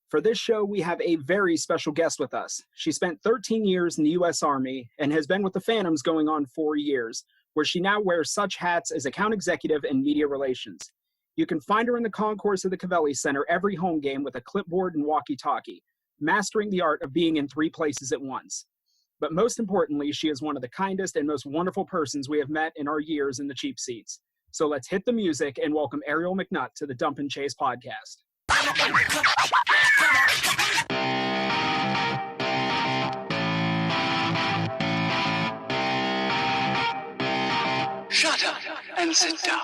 For this show, we have a very special guest with us. She spent 13 years in the U.S. Army and has been with the Phantoms going on 4 years, where she now wears such hats as account executive and media relations. You can find her in the concourse of the Covelli Center every home game with a clipboard and walkie-talkie, mastering the art of being in 3 places at once. But most importantly, she is one of the kindest and most wonderful persons we have met in our years in the cheap seats. So let's hit the music and welcome Arielle McNutt to the Dump and Chase podcast. Shut up and sit down.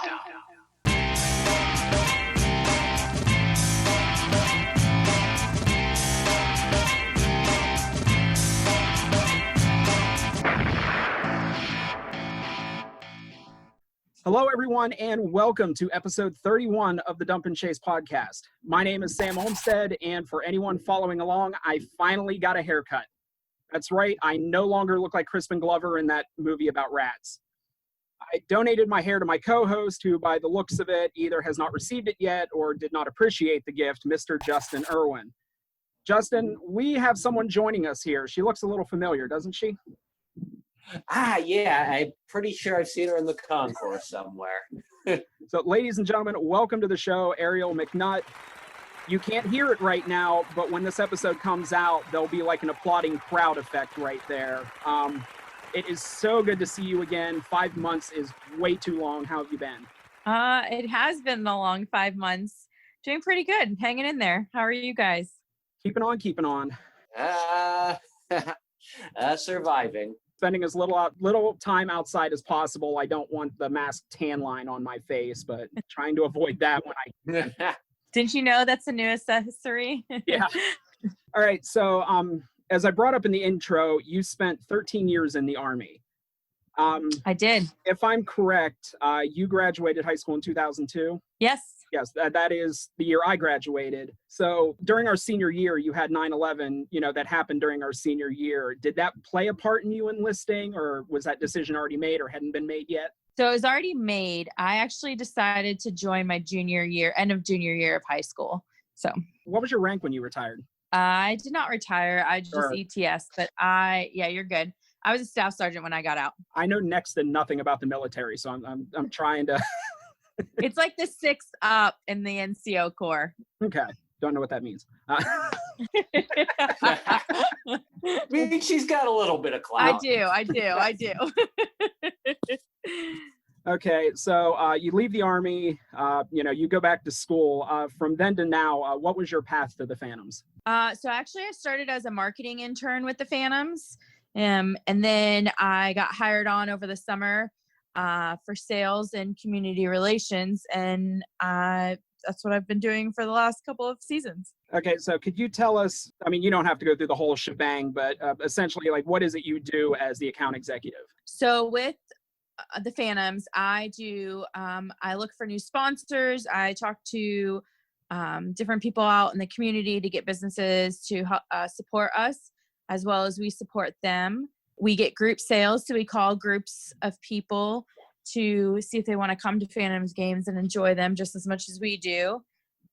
Hello, everyone, and welcome to episode 31 of the Dump and Chase podcast. My name is Sam Olmstead, and for anyone following along, I finally got a haircut. That's right, I no longer look like Crispin Glover in that movie about rats. I donated my hair to my co-host, who, by the looks of it, either has not received it yet or did not appreciate the gift, Mr. Justin Irwin. Justin, we have someone joining us here. She looks a little familiar, doesn't she? Yeah, I'm pretty sure I've seen her in the concourse somewhere. So, ladies and gentlemen, welcome to the show, Arielle McNutt. You can't hear it right now, but when this episode comes out, there'll be like an applauding crowd effect right there. It is so good to see you again. 5 months is way too long. How have you been? It has been a long 5 months. Doing pretty good. Hanging in there. How are you guys? Keeping on. Surviving. Spending as little time outside as possible. I don't want the masked tan line on my face, but trying to avoid that when I Didn't you know that's a new accessory? Yeah. All right. So, as I brought up in the intro, you spent 13 years in the Army. I did. If I'm correct, you graduated high school in 2002? Yes. Yes, that is the year I graduated. So during our senior year, you had 9/11, that happened during our senior year. Did that play a part in you enlisting, or was that decision already made or hadn't been made yet? So it was already made. I actually decided to join my end of junior year of high school. So what was your rank when you retired? I did not retire. I just Sure. ETS, but you're good. I was a staff sergeant when I got out. I know next to nothing about the military, so I'm trying to. It's like the 6th up in the NCO Corps. Okay. Don't know what that means. I mean, she's got a little bit of clout. I do. Okay. So you leave the Army, you go back to school. From then to now, what was your path to the Phantoms? So actually I started as a marketing intern with the Phantoms. And then I got hired on over the summer for sales and community relations. And that's what I've been doing for the last couple of seasons. Okay, so could you tell us, you don't have to go through the whole shebang, but essentially, what is it you do as the account executive? So with the Phantoms, I look for new sponsors. I talk to different people out in the community to get businesses to support us, as well as we support them. We get group sales, so we call groups of people to see if they want to come to Phantoms games and enjoy them just as much as we do.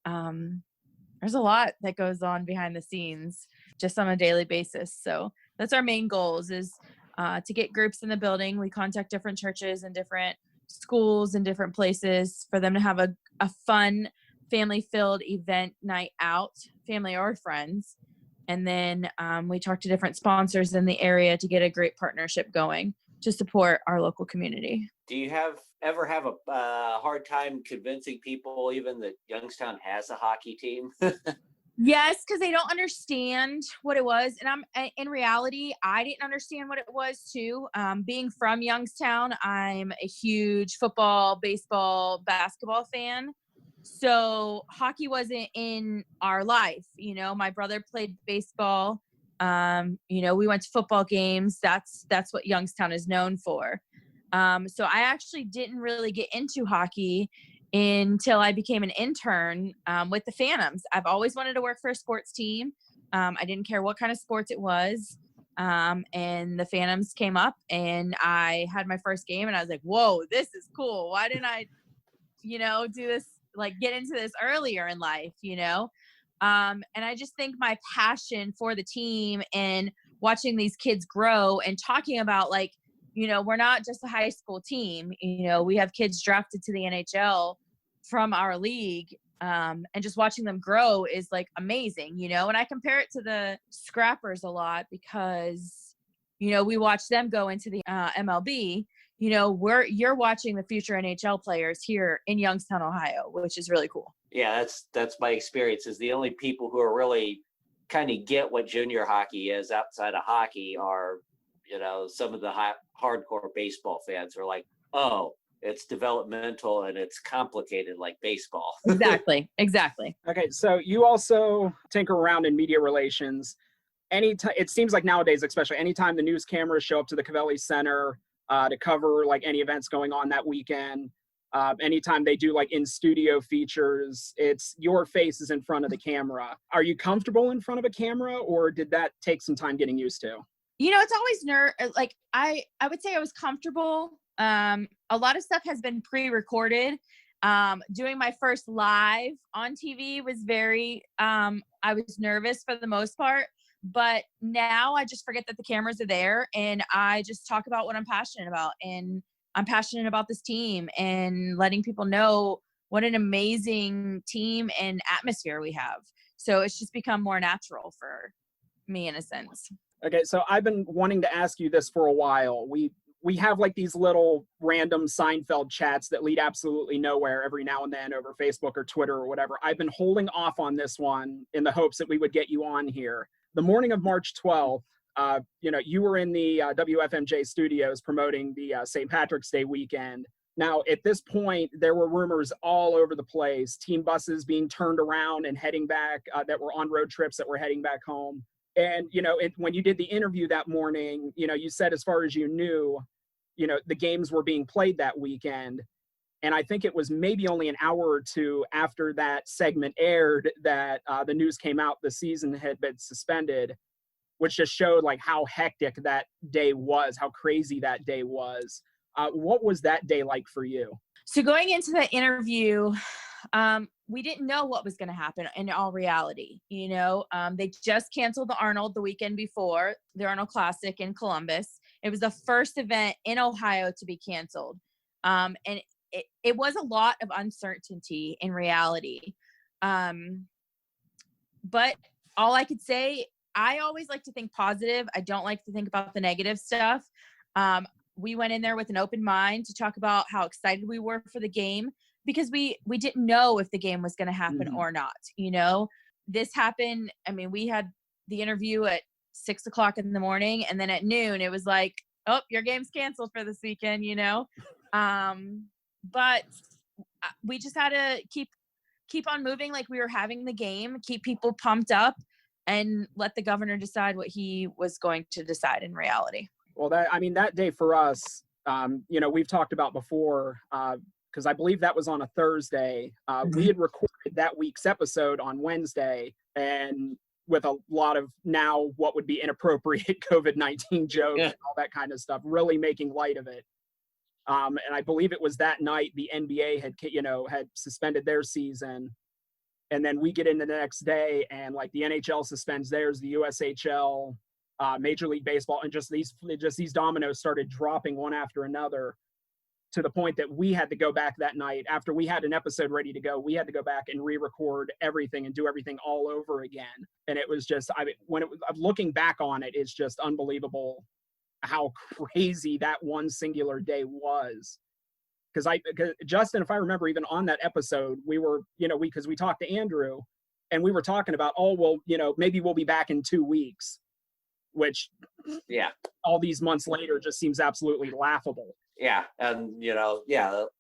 There's a lot that goes on behind the scenes just on a daily basis. So that's our main goals is to get groups in the building. We contact different churches and different schools and different places for them to have a fun, family-filled event night out, family or friends. And then we talk to different sponsors in the area to get a great partnership going to support our local community. Do you ever have a hard time convincing people even that Youngstown has a hockey team? Yes, because they don't understand what it was. And in reality, I didn't understand what it was too. Being from Youngstown, I'm a huge football, baseball, basketball fan. So hockey wasn't in our life. My brother played baseball. We went to football games. That's what Youngstown is known for. So I actually didn't really get into hockey until I became an intern with the Phantoms. I've always wanted to work for a sports team. I didn't care what kind of sports it was. And the Phantoms came up and I had my first game and I was like, whoa, this is cool. Why didn't I, do this, get into this earlier in life, And I just think my passion for the team and watching these kids grow and talking about, like, we're not just a high school team. We have kids drafted to the NHL from our league. And just watching them grow is like amazing, and I compare it to the Scrappers a lot because, we watch them go into the MLB. You're watching the future NHL players here in Youngstown, Ohio, which is really cool. Yeah, that's my experience. Is the only people who are really kind of get what junior hockey is outside of hockey are, some of the hardcore baseball fans are like, oh, it's developmental and it's complicated like baseball. Exactly. Okay, so you also tinker around in media relations. Anytime, it seems like nowadays, especially anytime the news cameras show up to the Cavelli Center to cover like any events going on that weekend, anytime they do like in studio features, it's your face is in front of the camera. Are you comfortable in front of a camera, or did that take some time getting used to? It's always like I would say I was comfortable. A lot of stuff has been pre-recorded. Doing my first live on TV was very, I was nervous for the most part, but now I just forget that the cameras are there and I just talk about what I'm passionate about. And I'm passionate about this team and letting people know what an amazing team and atmosphere we have. So it's just become more natural for me in a sense. Okay, so I've been wanting to ask you this for a while. We have like these little random Seinfeld chats that lead absolutely nowhere every now and then over Facebook or Twitter or whatever. I've been holding off on this one in the hopes that we would get you on here. The morning of March 12th, you were in the WFMJ studios promoting the St. Patrick's Day weekend. Now, at this point, there were rumors all over the place, team buses being turned around and heading back, that were on road trips that were heading back home. And, when you did the interview that morning, you said as far as you knew, the games were being played that weekend. And I think it was maybe only an hour or two after that segment aired that the news came out the season had been suspended, which just showed like how hectic that day was, how crazy that day was. What was that day like for you? So going into the interview, we didn't know what was going to happen in all reality. They just canceled the Arnold the weekend before, the Arnold Classic in Columbus. It was the first event in Ohio to be canceled. And it was a lot of uncertainty in reality. But all I could say, I always like to think positive. I don't like to think about the negative stuff. We went in there with an open mind to talk about how excited we were for the game, because we didn't know if the game was going to happen or not. This happened. I mean, we had the interview at 6:00 in the morning, and then at noon it was like, oh, your game's canceled for this weekend, but we just had to keep on moving like we were having the game, keep people pumped up, and let the governor decide what he was going to decide in reality. Well, that day for us, we've talked about before, because I believe that was on a Thursday. We had recorded that week's episode on Wednesday, and with a lot of now what would be inappropriate COVID-19 jokes and all that kind of stuff, really making light of it. And I believe it was that night the NBA had suspended their season. And then we get into the next day and like the NHL suspends theirs, the USHL, Major League Baseball, and just these dominoes started dropping one after another, to the point that we had to go back that night after we had an episode ready to go. We had to go back and re-record everything and do everything all over again. And it was just, looking back on it, it's just unbelievable how crazy that one singular day was. Because Justin, if I remember, even on that episode, we were, because we talked to Andrew and we were talking about, maybe we'll be back in 2 weeks, which all these months later just seems absolutely laughable. Yeah. And,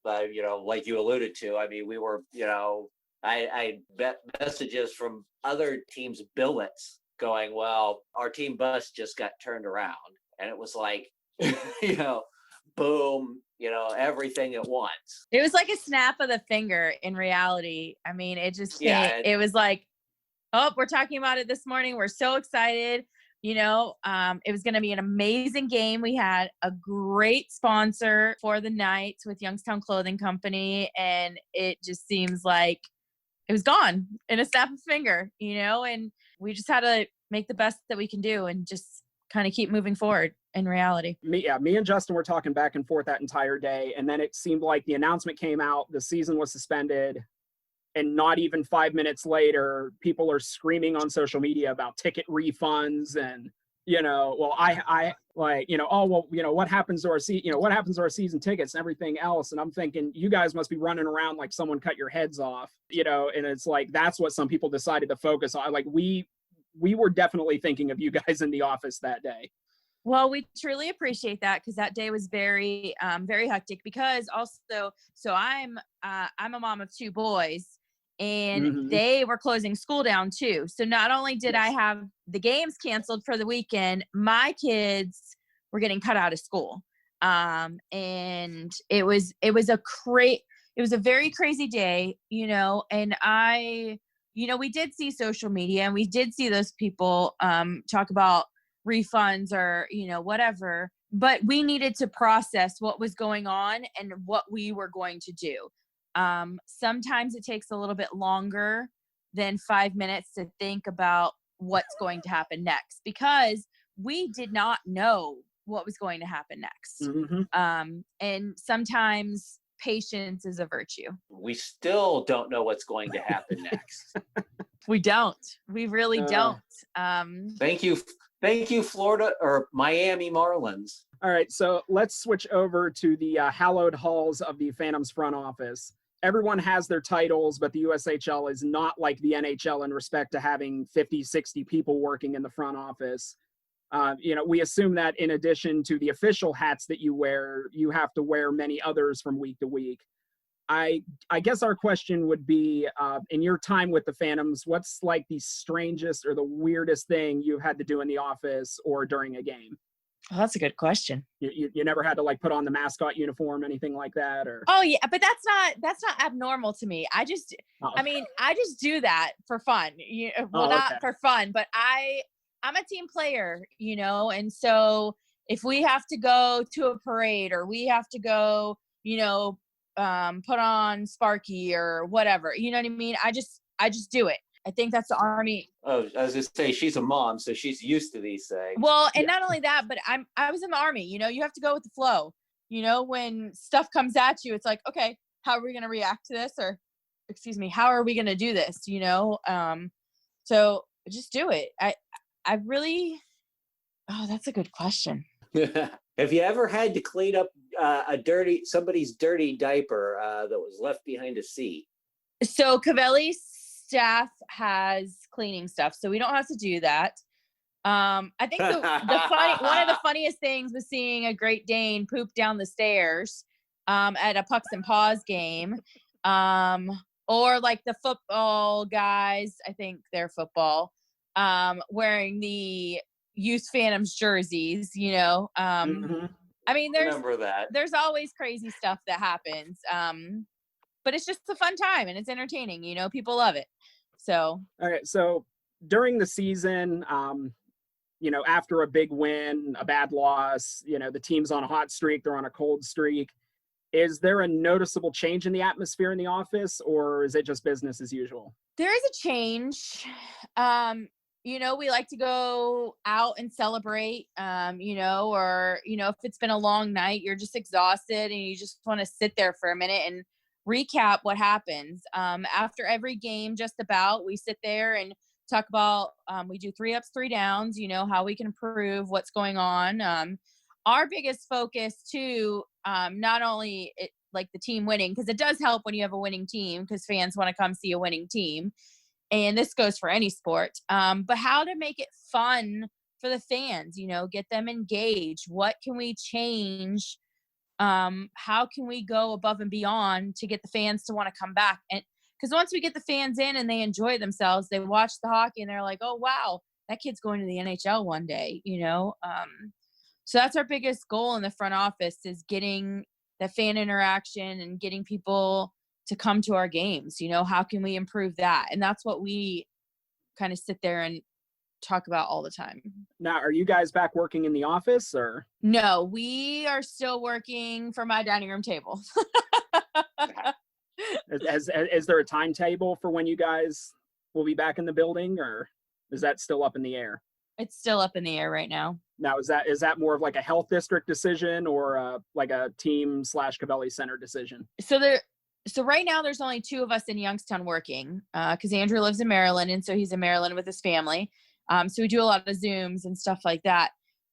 like you alluded to, I mean, we were, I bet messages from other teams' billets going, well, our team bus just got turned around. And it was like, boom, everything at once. It was like a snap of the finger in reality. I mean, it just it was like, oh, we're talking about it this morning. We're so excited. It was going to be an amazing game. We had a great sponsor for the night with Youngstown Clothing Company. And it just seems like it was gone in a snap of a finger, and we just had to make the best that we can do and just kind of keep moving forward in reality. Me and Justin were talking back and forth that entire day. And then it seemed like the announcement came out, the season was suspended. And not even 5 minutes later, people are screaming on social media about ticket refunds and, I like, what happens to our what happens to our season tickets and everything else. And I'm thinking, you guys must be running around like someone cut your heads off, and it's like, that's what some people decided to focus on. Like we were definitely thinking of you guys in the office that day. Well, we truly appreciate that, because that day was very, very hectic, because also, so I'm a mom of 2 boys, and they were closing school down too. So not only did I have the games canceled for the weekend, my kids were getting cut out of school. And it was a very crazy day, and we did see social media, and we did see those people talk about refunds or, whatever, but we needed to process what was going on and what we were going to do. Sometimes it takes a little bit longer than 5 minutes to think about what's going to happen next, because we did not know what was going to happen next. And sometimes patience is a virtue. We still don't know what's going to happen next. We don't. We really don't. Thank you, Florida or Miami Marlins. All right, so let's switch over to the hallowed halls of the Phantoms front office. Everyone has their titles, but the USHL is not like the NHL in respect to having 50, 60 people working in the front office. We assume that in addition to the official hats that you wear, you have to wear many others from week to week. I guess our question would be, in your time with the Phantoms, what's like the strangest or the weirdest thing you've had to do in the office or during a game? Oh, that's a good question. You never had to like put on the mascot uniform, anything like that, or? Oh yeah, but that's not abnormal to me. I just do that for fun. Not for fun, but I'm a team player, and so if we have to go to a parade or we have to go, put on Sparky or whatever, you know what I mean? I just do it. I think that's the Army. Oh, I was just saying, she's a mom, so she's used to these things. Well, and not only that, but I was in the Army, you have to go with the flow. When stuff comes at you, it's like, okay, how are we going to react to this? Or how are we going to do this? So just do it. I really, that's a good question. Have you ever had to clean up somebody's dirty diaper that was left behind a seat? So Cavelli's staff has cleaning stuff, so we don't have to do that. I think one of the funniest things was seeing a Great Dane poop down the stairs at a Pucks and Paws game, or like the football guys. I think they're football, wearing the youth Phantoms jerseys. I mean, there's always crazy stuff that happens. But it's just a fun time and it's entertaining. People love it. So, all right. So during the season, after a big win, a bad loss, the team's on a hot streak, they're on a cold streak. Is there a noticeable change in the atmosphere in the office, or is it just business as usual? There is a change. We like to go out and celebrate, or, if it's been a long night, you're just exhausted and you just want to sit there for a minute and recap what happens. After every game, just about, we sit there and talk about, we do 3 ups, 3 downs, how we can improve, what's going on. Our biggest focus too, not only like the team winning, because it does help when you have a winning team, because fans want to come see a winning team. And this goes for any sport, but how to make it fun for the fans, get them engaged. What can we change? How can we go above and beyond to get the fans to want to come back? And because once we get the fans in and they enjoy themselves, they watch the hockey and they're like, oh, wow, that kid's going to the NHL one day, So that's our biggest goal in the front office, is getting the fan interaction and getting people to come to our games. How can we improve that? And that's what we kind of sit there and talk about all the time. Now, are you guys back working in the office, or? No, we are still working from my dining room table. Is there a timetable for when you guys will be back in the building, or is that still up in the air? It's still up in the air right now. Now, is that more of like a health district decision or like a team / Cavelli Center decision? So right now there's only 2 of us in Youngstown working because Andrew lives in Maryland, and so he's in Maryland with his family. So we do a lot of Zooms and stuff like that.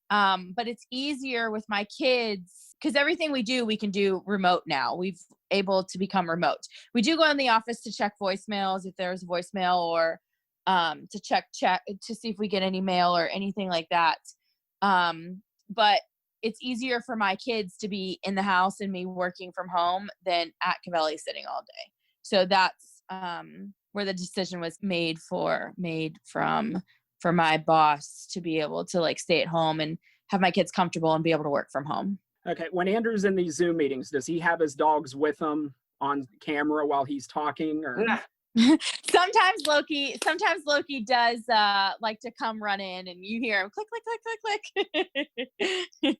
But it's easier with my kids because everything we do, we can do remote now. We've able to become remote. We do go in the office to check voicemails if there's voicemail, or to check to see if we get any mail or anything like that. But it's easier for my kids to be in the house and me working from home than at Cavelli sitting all day. So that's where the decision was made for my boss to be able to like stay at home and have my kids comfortable and be able to work from home. Okay. When Andrew's in these Zoom meetings, does he have his dogs with him on camera while he's talking, or? Sometimes Loki does like to come run in, and you hear him click, click, click, click.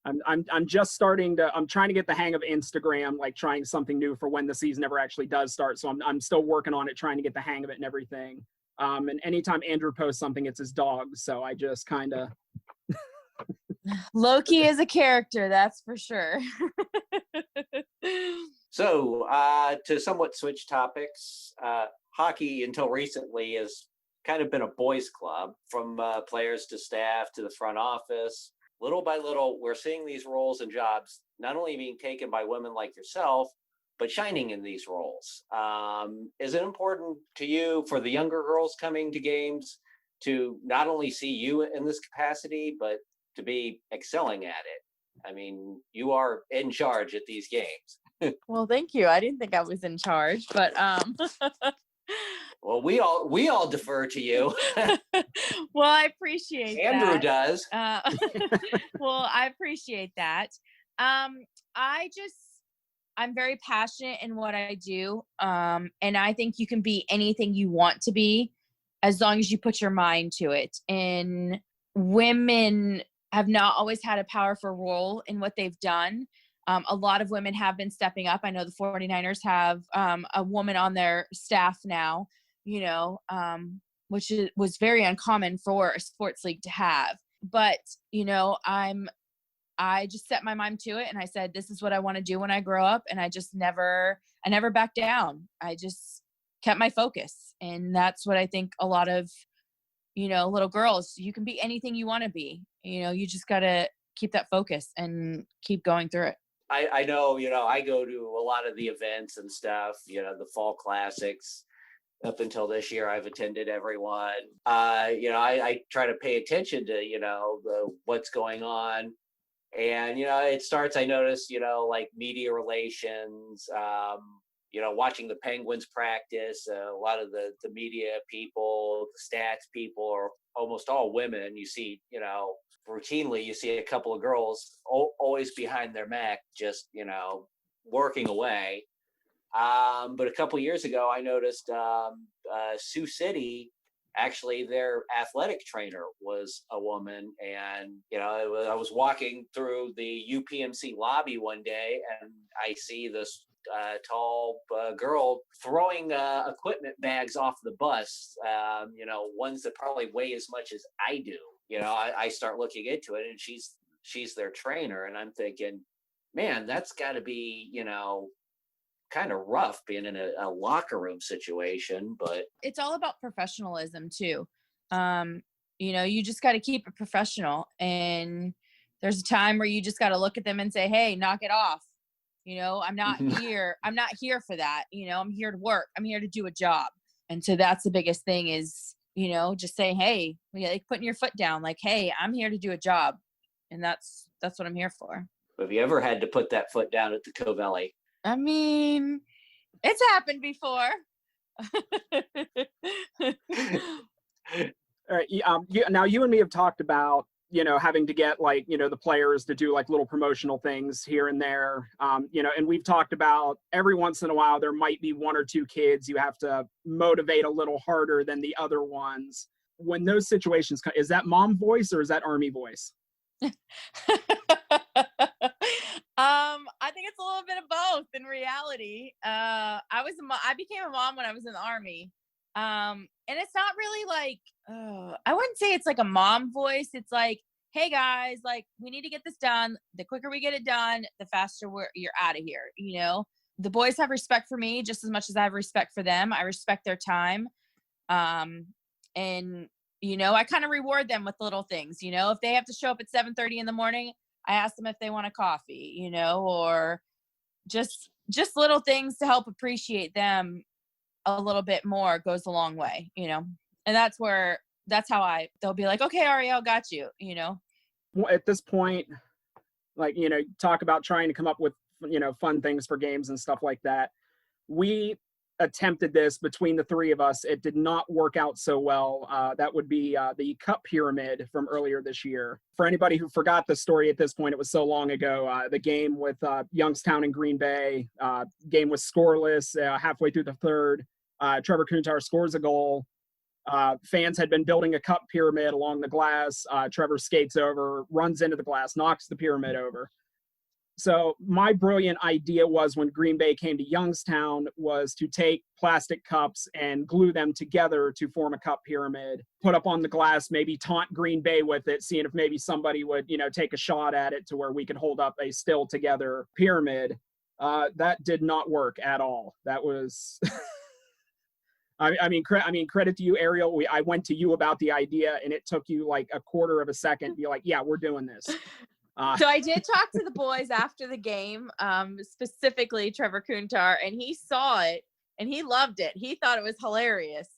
I'm just starting to, I'm trying to get the hang of Instagram, like trying something new for when the season ever actually does start. So I'm still working on it, trying to get the hang of it and everything. And anytime Andrew posts something, it's his dog. So I just kind of. Loki is a character, that's for sure. So to somewhat switch topics, hockey until recently has kind of been a boys' club, from players to staff to the front office. Little by little, we're seeing these roles and jobs not only being taken by women like yourself, but shining in these roles. Is it important to you, for the younger girls coming to games, to not only see you in this capacity, but to be excelling at it? I mean, you are in charge at these games. Well, thank you. I didn't think I was in charge, but well, we all defer to you. Well, I appreciate Andrew that. does. Well, I appreciate that. I'm very passionate in what I do. And I think you can be anything you want to be as long as you put your mind to it. And women have not always had a powerful role in what they've done. A lot of women have been stepping up. I know the 49ers have a woman on their staff now, which was very uncommon for a sports league to have. But, I just set my mind to it, and I said, this is what I want to do when I grow up. And I just never backed down. I just kept my focus. And that's what I think a lot of, little girls, you can be anything you want to be. You just got to keep that focus and keep going through it. I know, I go to a lot of the events and stuff, the fall classics. Up until this year, I've attended every one. I try to pay attention to, what's going on. And, it starts, I notice, like media relations, watching the Penguins practice, a lot of the media people, the stats people are almost all women. You see, routinely you see a couple of girls always behind their Mac, just, working away. But a couple of years ago, I noticed Sioux City, actually their athletic trainer was a woman. And, I was walking through the UPMC lobby one day, and I see this tall girl throwing equipment bags off the bus, ones that probably weigh as much as I do. I start looking into it, and she's their trainer. And I'm thinking, man, that's got to be, kind of rough being in a locker room situation. But it's all about professionalism too. You just got to keep it professional, and there's a time where you just got to look at them and say, hey, knock it off. I'm not here for that. I'm here to work. I'm here to do a job. And so that's the biggest thing is, just say, hey, like putting your foot down, like, hey, I'm here to do a job. And that's what I'm here for. Have you ever had to put that foot down at the Cavelli? I mean, it's happened before. All right. Now you and me have talked about, having to get like, the players to do like little promotional things here and there. And we've talked about every once in a while, there might be one or two kids you have to motivate a little harder than the other ones. When those situations come, is that mom voice or is that Army voice? I think it's a little bit of both in reality. I became a mom when I was in the Army. And it's not really like, I wouldn't say it's like a mom voice. It's like, hey guys, like we need to get this done. The quicker we get it done, the faster you're out of here. You know, the boys have respect for me just as much as I have respect for them. I respect their time. And you know, I kind of reward them with little things. You know, if they have to show up at 7:30 in the morning, I ask them if they want a coffee, you know, or just little things to help appreciate them a little bit more goes a long way, you know. And that's how they'll be like, okay, Arielle, got you, you know. Well, at this point, like, you know, talk about trying to come up with, you know, fun things for games and stuff like that. We attempted this between the three of us. It did not work out so well. That would be the Cup Pyramid from earlier this year. For anybody who forgot the story at this point, it was so long ago. The game with Youngstown and Green Bay, game was scoreless halfway through the third. Trevor Kuntar scores a goal. Fans had been building a cup pyramid along the glass. Trevor skates over, runs into the glass, knocks the pyramid over. So my brilliant idea was, when Green Bay came to Youngstown, was to take plastic cups and glue them together to form a cup pyramid, put up on the glass, maybe taunt Green Bay with it, seeing if maybe somebody would, you know, take a shot at it to where we could hold up a still together pyramid. That did not work at all. That was... I mean, credit to you, Arielle. I went to you about the idea, and it took you like a quarter of a second to be like, yeah, we're doing this. So I did talk to the boys after the game, specifically Trevor Kuntar, and he saw it and he loved it. He thought it was hilarious.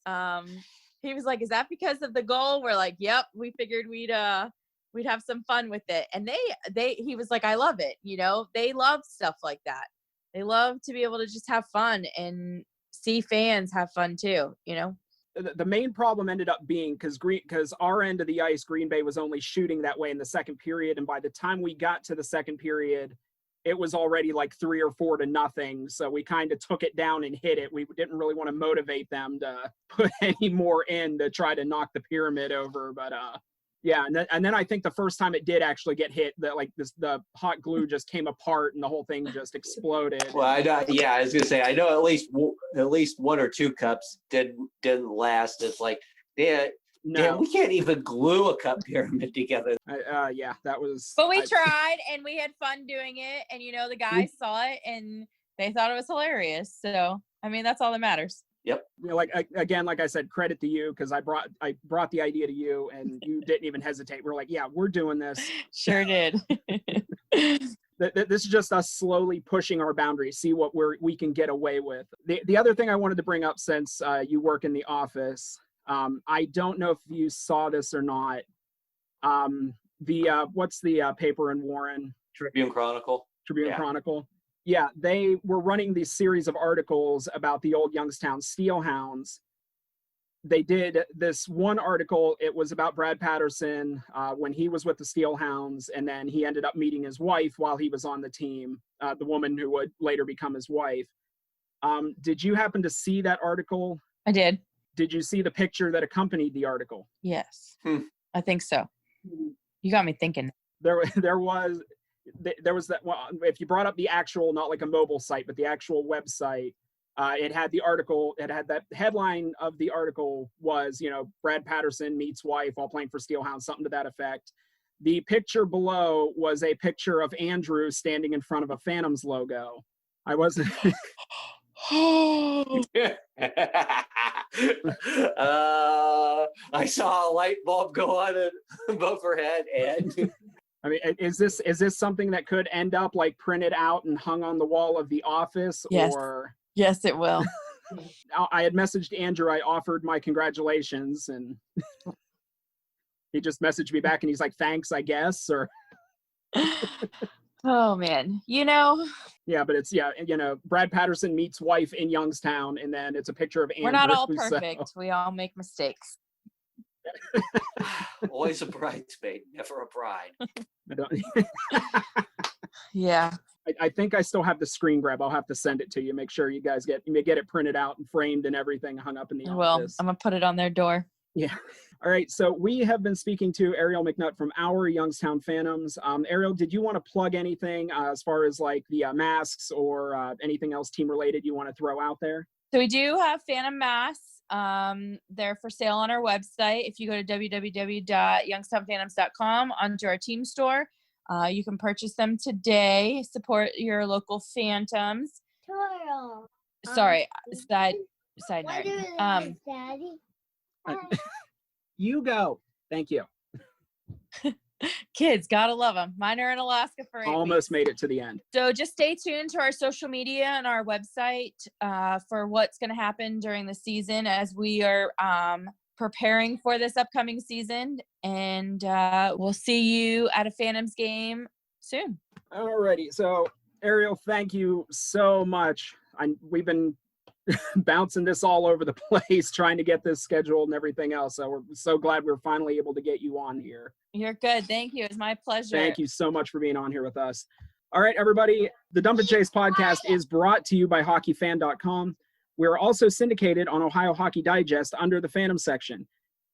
He was like, "Is that because of the goal?" We're like, "Yep." We figured we'd have some fun with it, and he was like, "I love it." You know, they love stuff like that. They love to be able to just have fun and see fans have fun too. You know. The main problem ended up being because our end of the ice, Green Bay was only shooting that way in the second period. And by the time we got to the second period, it was already like 3 or 4 to nothing. So we kind of took it down and hit it. We didn't really want to motivate them to put any more in to try to knock the pyramid over. But yeah. And then I think the first time it did actually get hit, the hot glue just came apart and the whole thing just exploded. Well, I was gonna say, I know at least 1 or 2 cups didn't last. It's like, yeah, we can't even glue a cup pyramid together. Yeah, that was. But we tried, and we had fun doing it, and you know, the guys saw it and they thought it was hilarious. So I mean, that's all that matters. Yep. You know, like I said, credit to you, because I brought the idea to you and you didn't even hesitate. We're like, yeah, we're doing this. Sure did. This is just us slowly pushing our boundaries, see what we can get away with. The other thing I wanted to bring up, since you work in the office, I don't know if you saw this or not. What's the paper in Warren? Tribune Chronicle. Chronicle. Yeah, they were running these series of articles about the old Youngstown Steelhounds. They did this one article. It was about Brad Patterson when he was with the Steelhounds, and then he ended up meeting his wife while he was on the team, the woman who would later become his wife. Did you happen to see that article? I did. Did you see the picture that accompanied the article? Yes, I think so. You got me thinking. There was that. Well, if you brought up the actual, not like a mobile site, but the actual website, it had the article. It had that headline of the article was, you know, Brad Patterson meets wife while playing for Steelhound, something to that effect. The picture below was a picture of Andrew standing in front of a Phantoms logo. I wasn't. I saw a light bulb go on above her head, and I mean, is this something that could end up like printed out and hung on the wall of the office? Yes. Or yes, it will. I had messaged Andrew. I offered my congratulations, and he just messaged me back, and he's like, "Thanks, I guess." Or oh man, you know. Yeah, but it's you know, Brad Patterson meets wife in Youngstown, and then it's a picture of Andrew. We're not all perfect. So. We all make mistakes. Always a bridesmaid, never a bride. I don't. Yeah. I think I still have the screen grab. I'll have to send it to you. Make sure you guys get it printed out and framed and everything hung up in the office. Well, I'm gonna put it on their door. Yeah. All right. So we have been speaking to Arielle McNutt from our Youngstown Phantoms. Arielle, did you want to plug anything as far as like the masks or anything else team related you want to throw out there? So we do have Phantom masks. They're for sale on our website. If you go to www.youngstownphantoms.com onto our team store, you can purchase them today. Support your local Phantoms. Sorry, side note. Daddy. You go. Thank you. Kids, gotta love them. Mine are in Alaska for 8 Almost weeks. made it to the end. So just stay tuned to our social media and our website for what's going to happen during the season as we are preparing for this upcoming season. And we'll see you at a Phantoms game soon. Alrighty. So Arielle, thank you so much. We've been bouncing this all over the place trying to get this scheduled and everything else. So we're so glad we're finally able to get you on here. You're good. Thank you. It's my pleasure. Thank you so much for being on here with us. All right, everybody. The Dump and Chase podcast is brought to you by hockeyfan.com. We're also syndicated on Ohio Hockey Digest under the Phantom section.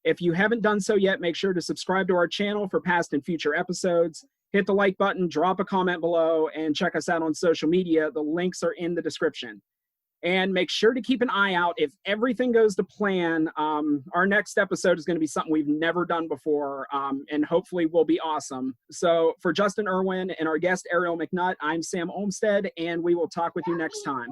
If you haven't done so yet, make sure to subscribe to our channel for past and future episodes. Hit the like button, drop a comment below, and check us out on social media. The links are in the description. And make sure to keep an eye out. If everything goes to plan, our next episode is going to be something we've never done before, and hopefully will be awesome. So for Justin Irwin and our guest, Arielle McNutt, I'm Sam Olmstead, and we will talk with you next time.